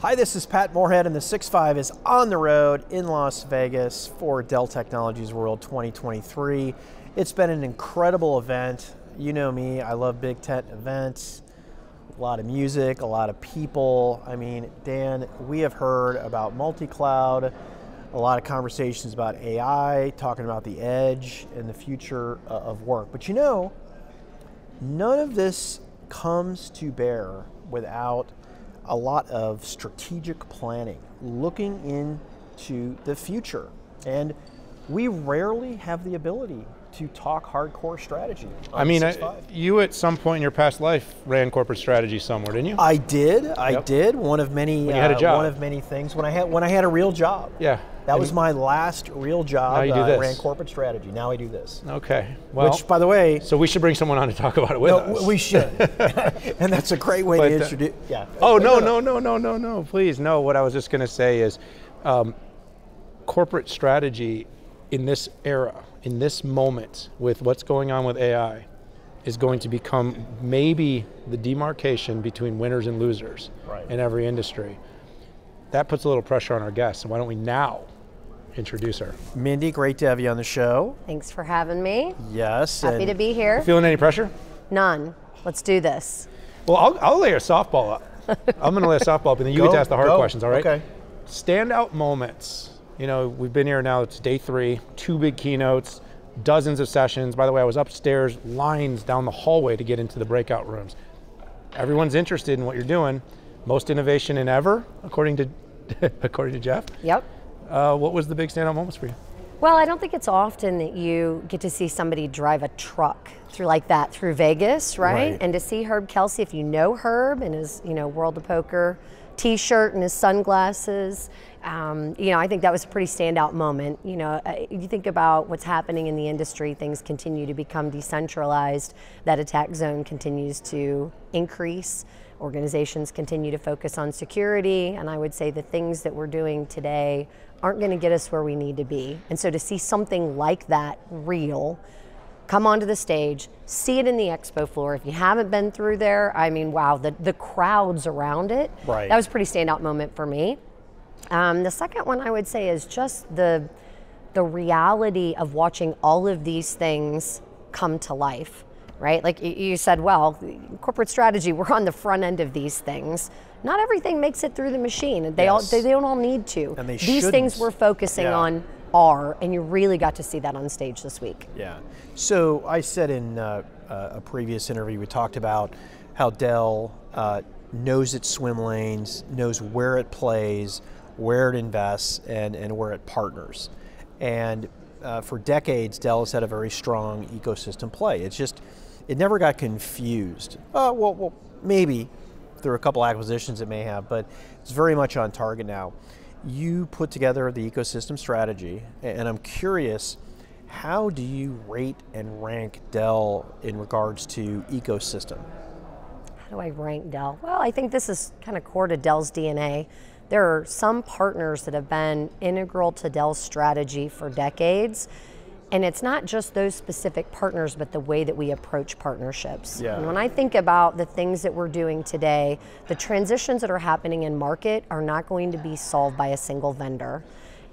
Hi, this is Pat Moorhead, and the 6.5 is on the road in Las Vegas for Dell Technologies World 2023. It's been an incredible event. You know me, I love big tech events, a lot of music, a lot of people. I mean, Dan, we have heard about MultiCloud, a lot of conversations about AI, talking about the edge and the future of work. But you know, none of this comes to bear without a lot of strategic planning, looking into the future. And we rarely have the ability to talk hardcore strategy. I mean, you at some point in your past life ran corporate strategy somewhere, didn't you? I did. I did. One of many. When you had a job. One of many things. When I had a real job. Yeah. That was my last real job. Now you do this. I ran corporate strategy. Now I do this. Okay. Well, which, by the way, so we should bring someone on to talk about it with us. We should. And that's a great way to introduce. Yeah. Oh no! Please no. What I was just going to say is, corporate strategy in this era, in this moment, with what's going on with AI, is going to become maybe the demarcation between winners and losers in every industry. That puts a little pressure on our guests. So why don't we now introduce her? Mindy, great to have you on the show. Thanks for having me. Yes. Happy to be here. You feeling any pressure? None. Let's do this. Well, I'll lay a softball up. I'm going to lay a softball up, and then you get to ask the hard questions, all right? Okay. Standout moments. You know, we've been here now, it's day 3, 2 big keynotes, dozens of sessions. By the way, I was upstairs, lines down the hallway to get into the breakout rooms. Everyone's interested in what you're doing. Most innovation in ever, according to Jeff. Yep. What was the big standout moments for you? Well, I don't think it's often that you get to see somebody drive a truck through Vegas, right? And to see Herb Kelsey, if you know Herb and his, World of Poker t-shirt and his sunglasses, I think that was a pretty standout moment. You think about what's happening in the industry, things continue to become decentralized, that attack zone continues to increase, organizations continue to focus on security, and I would say the things that we're doing today aren't going to get us where we need to be. And so to see something like that real, come onto the stage, see it in the expo floor. If you haven't been through there, I mean, wow, the crowds around it, that was a pretty standout moment for me. The second one I would say is just the reality of watching all of these things come to life, right? Like you said, well, corporate strategy, we're on the front end of these things. Not everything makes it through the machine. They don't all need to. And these things we're focusing on are, and you really got to see that on stage this week. Yeah. So I said in a previous interview, we talked about how Dell knows its swim lanes, knows where it plays, where it invests, and where it partners. And for decades, Dell has had a very strong ecosystem play. It never got confused. Well, maybe through a couple acquisitions it may have, but it's very much on target now. You put together the ecosystem strategy, and I'm curious, how do you rate and rank Dell in regards to ecosystem? How do I rank Dell? Well, I think this is kind of core to Dell's DNA. There are some partners that have been integral to Dell's strategy for decades, and it's not just those specific partners, but the way that we approach partnerships. Yeah. And when I think about the things that we're doing today, the transitions that are happening in market are not going to be solved by a single vendor.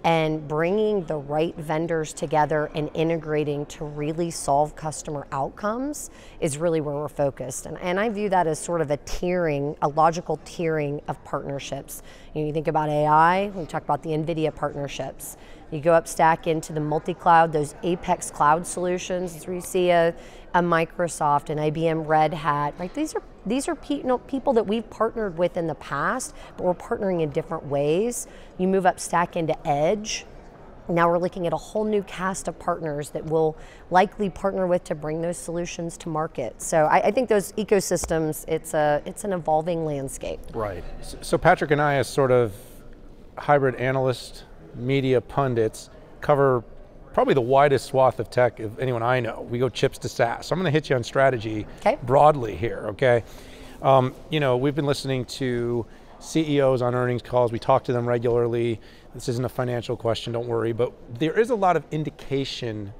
And bringing the right vendors together and integrating to really solve customer outcomes is really where we're focused. And I view that as sort of a logical tiering of partnerships. You think about AI, we talk about the NVIDIA partnerships. You go up stack into the multi-cloud, those Apex cloud solutions, that's where you see a Microsoft, an IBM, Red Hat, right? These are people that we've partnered with in the past, but we're partnering in different ways. You move up stack into Edge. Now we're looking at a whole new cast of partners that we'll likely partner with to bring those solutions to market. So I think those ecosystems, it's an evolving landscape. Right. So Patrick and I, as sort of hybrid analyst, media pundits, cover probably the widest swath of tech of anyone I know. We go chips to SaaS. So I'm going to hit you on strategy broadly here, okay? We've been listening to CEOs on earnings calls. We talk to them regularly. This isn't a financial question, don't worry, but there is a lot of indication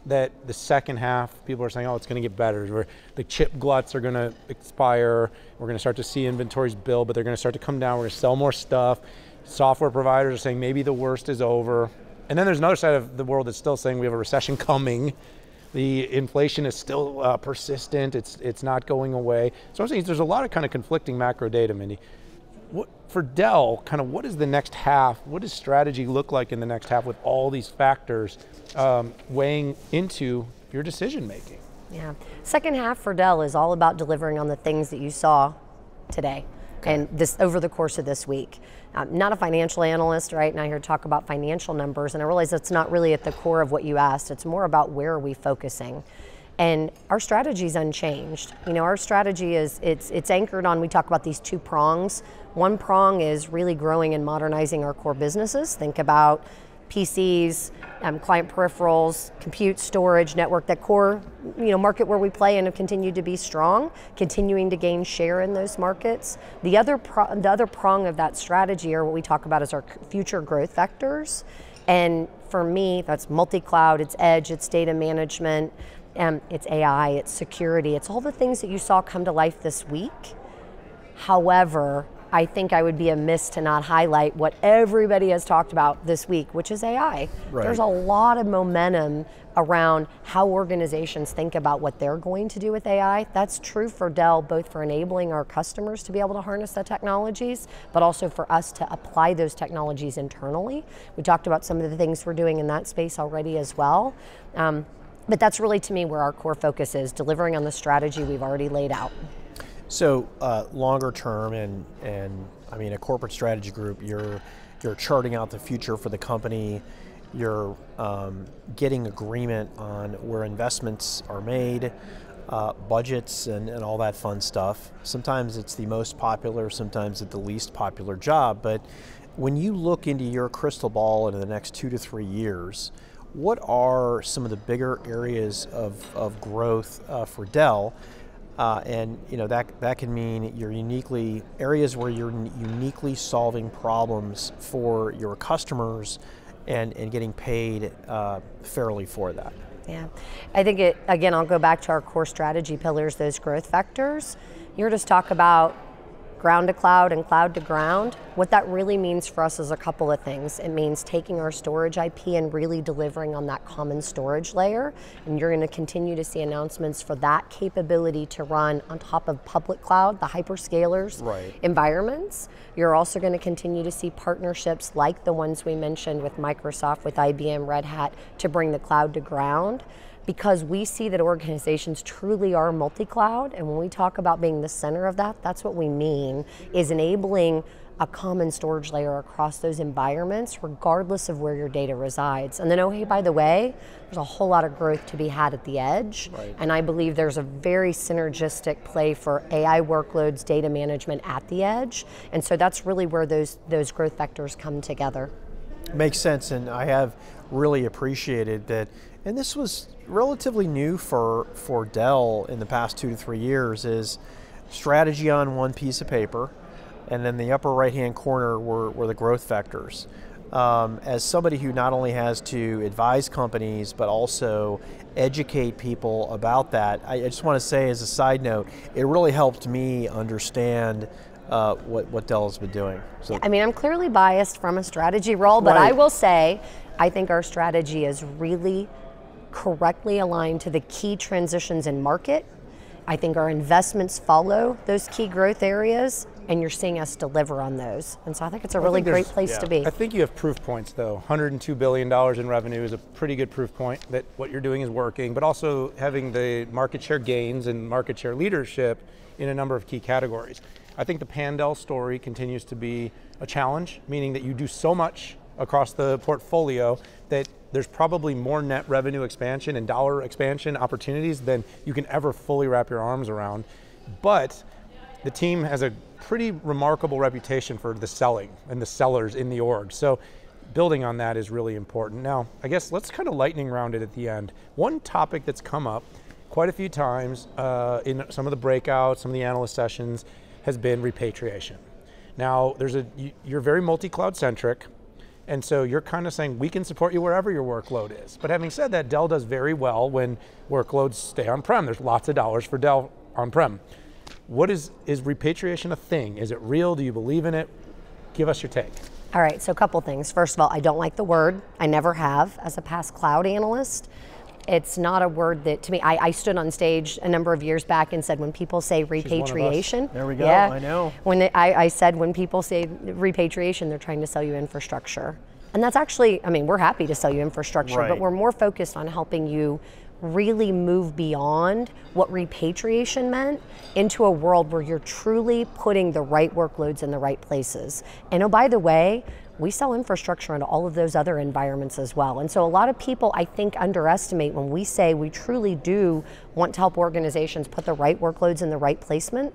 that the second half, people are saying, oh, it's going to get better. Where the chip gluts are going to expire. We're going to start to see inventories build, but they're going to start to come down. We're going to sell more stuff. Software providers are saying maybe the worst is over. And then there's another side of the world that's still saying we have a recession coming. The inflation is still persistent. It's not going away. So I'm saying there's a lot of kind of conflicting macro data, Mindy. For Dell, kind of what is the next half? What does strategy look like in the next half with all these factors weighing into your decision making? Yeah, second half for Dell is all about delivering on the things that you saw today and this over the course of this week. I'm not a financial analyst, right? Now here to talk about financial numbers, and I realize that's not really at the core of what you asked. It's more about where are we focusing. And our strategy is unchanged. You know, our strategy is, it's anchored on, we talk about these two prongs. One prong is really growing and modernizing our core businesses. Think about PCs, client peripherals, compute, storage, network, that core market where we play and have continued to be strong, continuing to gain share in those markets. The other prong of that strategy, or what we talk about as our future growth vectors. And for me, that's multi-cloud, it's edge, it's data management, it's AI, it's security, it's all the things that you saw come to life this week. However, I think I would be amiss to not highlight what everybody has talked about this week, which is AI. Right. There's a lot of momentum around how organizations think about what they're going to do with AI. That's true for Dell, both for enabling our customers to be able to harness the technologies, but also for us to apply those technologies internally. We talked about some of the things we're doing in that space already as well. But that's really, to me, where our core focus is, delivering on the strategy we've already laid out. So longer term, and I mean, a corporate strategy group, you're charting out the future for the company. You're getting agreement on where investments are made, budgets, and all that fun stuff. Sometimes it's the most popular, sometimes it's the least popular job. But when you look into your crystal ball into the next 2 to 3 years, what are some of the bigger areas of growth for Dell? And that can mean you're areas where you're uniquely solving problems for your customers and getting paid fairly for that. Yeah, I think again, I'll go back to our core strategy pillars, those growth vectors. You heard us talk about ground to cloud and cloud to ground. What that really means for us is a couple of things. It means taking our storage IP and really delivering on that common storage layer. And you're going to continue to see announcements for that capability to run on top of public cloud, the hyperscalers environments. You're also going to continue to see partnerships like the ones we mentioned with Microsoft, with IBM, Red Hat, to bring the cloud to ground. Because we see that organizations truly are multi-cloud, and when we talk about being the center of that, that's what we mean, is enabling a common storage layer across those environments, regardless of where your data resides. And then, oh hey, by the way, there's a whole lot of growth to be had at the edge, and I believe there's a very synergistic play for AI workloads, data management at the edge, and so that's really where those growth vectors come together. Makes sense, and I have really appreciated that, and this was relatively new for Dell in the past 2 to 3 years, is strategy on one piece of paper, and then the upper right-hand corner were the growth vectors. As somebody who not only has to advise companies, but also educate people about that, I just want to say as a side note, it really helped me understand what Dell has been doing. So, I mean, I'm clearly biased from a strategy role, but I will say, I think our strategy is really correctly aligned to the key transitions in market. I think our investments follow those key growth areas, and you're seeing us deliver on those. And so I think it's a really great place to be. I think you have proof points though. $102 billion in revenue is a pretty good proof point that what you're doing is working, but also having the market share gains and market share leadership in a number of key categories. I think the Pandel story continues to be a challenge, meaning that you do so much across the portfolio that there's probably more net revenue expansion and dollar expansion opportunities than you can ever fully wrap your arms around. But the team has a pretty remarkable reputation for the selling and the sellers in the org. So building on that is really important. Now, I guess let's kind of lightning round it at the end. One topic that's come up quite a few times in some of the breakouts, some of the analyst sessions, has been repatriation. Now, you're very multi-cloud centric. And so you're kind of saying we can support you wherever your workload is. But having said that, Dell does very well when workloads stay on-prem. There's lots of dollars for Dell on-prem. Is repatriation a thing? Is it real? Do you believe in it? Give us your take. All right, so a couple things. First of all, I don't like the word. I never have as a past cloud analyst. It's not a word that, to me, I stood on stage a number of years back and said, when people say repatriation. There we go, yeah, I know. I said, when people say repatriation, they're trying to sell you infrastructure. And that's actually, I mean, we're happy to sell you infrastructure, right. but we're more focused on helping you really move beyond what repatriation meant into a world where you're truly putting the right workloads in the right places. And oh, by the way, we sell infrastructure into all of those other environments as well. And so a lot of people, I think, underestimate when we say we truly do want to help organizations put the right workloads in the right placement.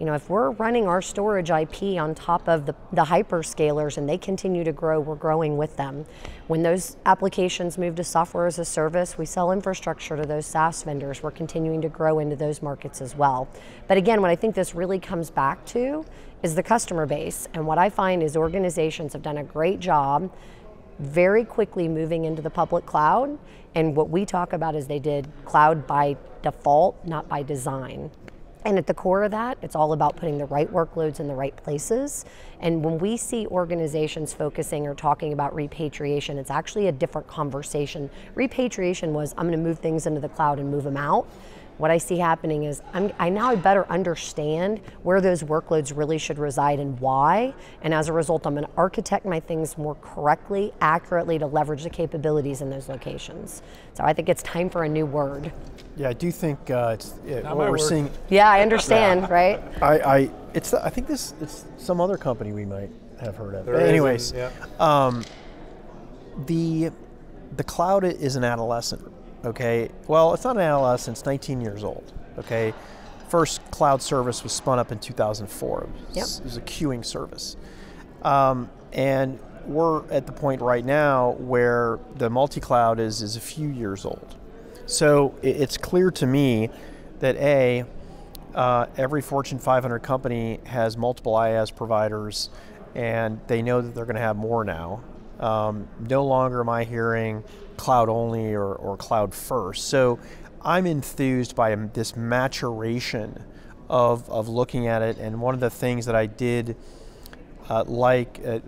You know, if we're running our storage IP on top of the hyperscalers and they continue to grow, we're growing with them. When those applications move to software as a service, we sell infrastructure to those SaaS vendors. We're continuing to grow into those markets as well. But again, what I think this really comes back to is the customer base. And what I find is organizations have done a great job very quickly moving into the public cloud. And what we talk about is they did cloud by default, not by design. And at the core of that, it's all about putting the right workloads in the right places. And when we see organizations focusing or talking about repatriation, it's actually a different conversation. Repatriation was, I'm going to move things into the cloud and move them out. What I see happening is I now better understand where those workloads really should reside and why. And as a result, I'm going to architect my things more correctly, accurately to leverage the capabilities in those locations. So I think it's time for a new word. Yeah, I do think what we're seeing. Yeah, I understand, right? I think it's some other company we might have heard of. There Anyways, is, yeah. The cloud is an adolescent. Okay, well, it's not an adolescent, it's 19 years old, okay? First cloud service was spun up in 2004. It was a queuing service. And we're at the point right now where the multi-cloud is a few years old. So it's clear to me that every Fortune 500 company has multiple IaaS providers, and they know that they're going to have more now. No longer am I hearing cloud only or cloud first. So I'm enthused by this maturation of looking at it. And one of the things that I did like a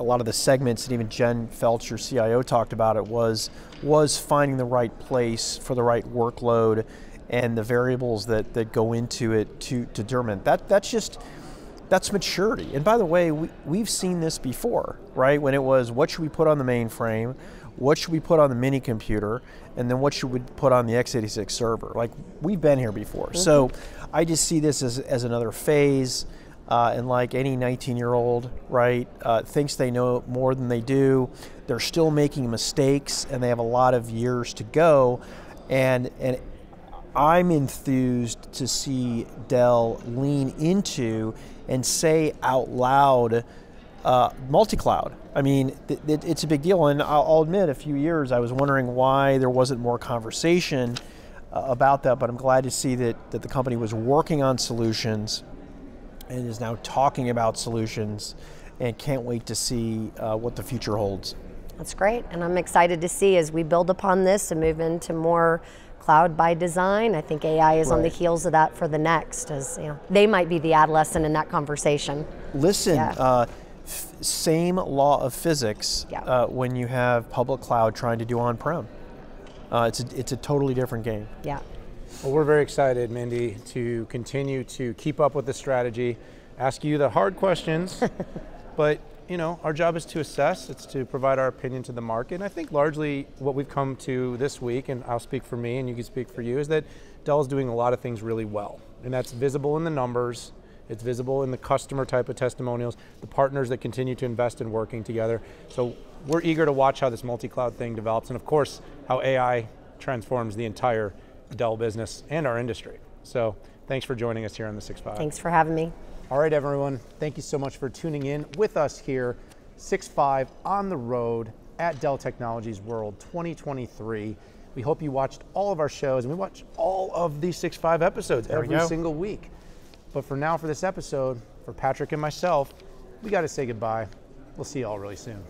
lot of the segments, and even Jen Felch, your CIO, talked about it, was finding the right place for the right workload and the variables that go into it to determine. That's maturity. And by the way, we've seen this before, right? When it was, what should we put on the mainframe? What should we put on the mini computer? And then what should we put on the x86 server? Like, we've been here before. Mm-hmm. So I just see this as another phase. And like any 19-year-old, right, thinks they know more than they do. They're still making mistakes, and they have a lot of years to go. And I'm enthused to see Dell lean into and say out loud, multi-cloud. I mean, it's a big deal, and I'll admit, a few years I was wondering why there wasn't more conversation about that, but I'm glad to see that the company was working on solutions and is now talking about solutions, and can't wait to see what the future holds. That's great, and I'm excited to see as we build upon this and move into more cloud by design. I think AI is on the heels of that for the next, as you know, they might be the adolescent in that conversation. Listen, same law of physics when you have public cloud trying to do on-prem. It's a totally different game. Yeah. Well, we're very excited, Mindy, to continue to keep up with the strategy, ask you the hard questions, but you know, our job is to assess, it's to provide our opinion to the market. And I think largely what we've come to this week, and I'll speak for me and you can speak for you, is that Dell's doing a lot of things really well. And that's visible in the numbers, it's visible in the customer type of testimonials, the partners that continue to invest in working together. So we're eager to watch how this multi-cloud thing develops, and of course, how AI transforms the entire Dell business and our industry. So thanks for joining us here on the 6.5. Thanks for having me. All right, everyone, thank you so much for tuning in with us here, 6.5 on the road at Dell Technologies World 2023. We hope you watched all of our shows, and we watch all of these 6.5 episodes every single week. But for now, for this episode, for Patrick and myself, we got to say goodbye. We'll see you all really soon.